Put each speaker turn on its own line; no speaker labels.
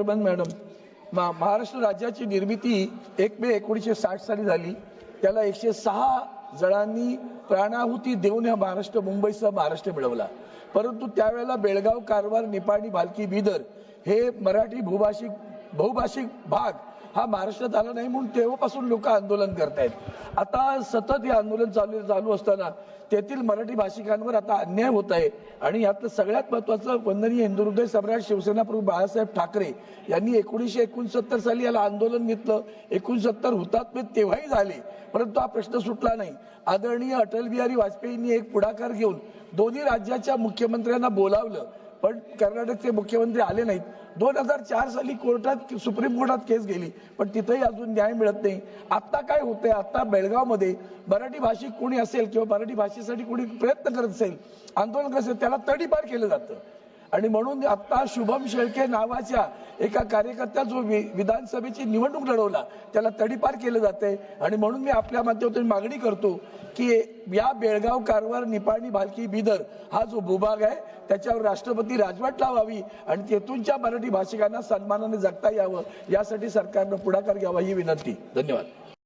Madam, Maharashtra राज्याची निर्मिती 1 मे 1960 साली झाली. त्याला 106 जणांनी प्राणाहुती देऊन हा महाराष्ट्र मुंबईसह महाराष्ट्र मिळवला. परंतु त्यावेळेला बेळगाव, कारवार, निपाणी, भालकी, बिदर हे मराठी बहुभाषिक भाग हा महाराष्ट्रात आला नाही म्हणून तेव्हापासून लोक आंदोलन करतायत. आता सतत हे आंदोलन चालू असताना तेथील मराठी भाषिकांवर आता अन्याय होत आहे. आणि यातलं सगळ्यात महत्त्वाचं वंदनीय हिंदुहृदय सम्राट शिवसेना प्रमुख बाळासाहेब ठाकरे यांनी 1969 साली याला आंदोलन घेतलं. 69 हुतात्मे तेव्हाही झाले, परंतु हा प्रश्न सुटला नाही. आदरणीय अटल बिहारी वाजपेयींनी एक पुढाकार घेऊन दोन्ही राज्याच्या मुख्यमंत्र्यांना बोलावलं, पण कर्नाटकचे मुख्यमंत्री आले नाहीत. 2004 साली सुप्रीम कोर्टात केस गेली, पण तिथेही अजून न्याय मिळत नाही. आता काय होतंय, आता बेळगावमध्ये मराठी भाषिक कोणी असेल किंवा मराठी भाषेसाठी कोणी प्रयत्न करत असेल, आंदोलन करत असेल, त्याला तडीपार केलं जातं. आणि म्हणून आता शुभम शेळके नावाच्या एका कार्यकर्त्या जो विधानसभेची निवडणूक लढवला त्याला तडीपार केलं जाते. आणि म्हणून मी आपल्या माध्यमातून मागणी करतो की या बेळगाव, कारवार, निपाणी, भालकी, बिदर हा जो भूभाग आहे त्याच्यावर राष्ट्रपती राजवट लावावी आणि तेथूनच्या मराठी भाषिकांना सन्मानाने जगता यावं, यासाठी सरकारनं पुढाकार घ्यावा ही विनंती. धन्यवाद.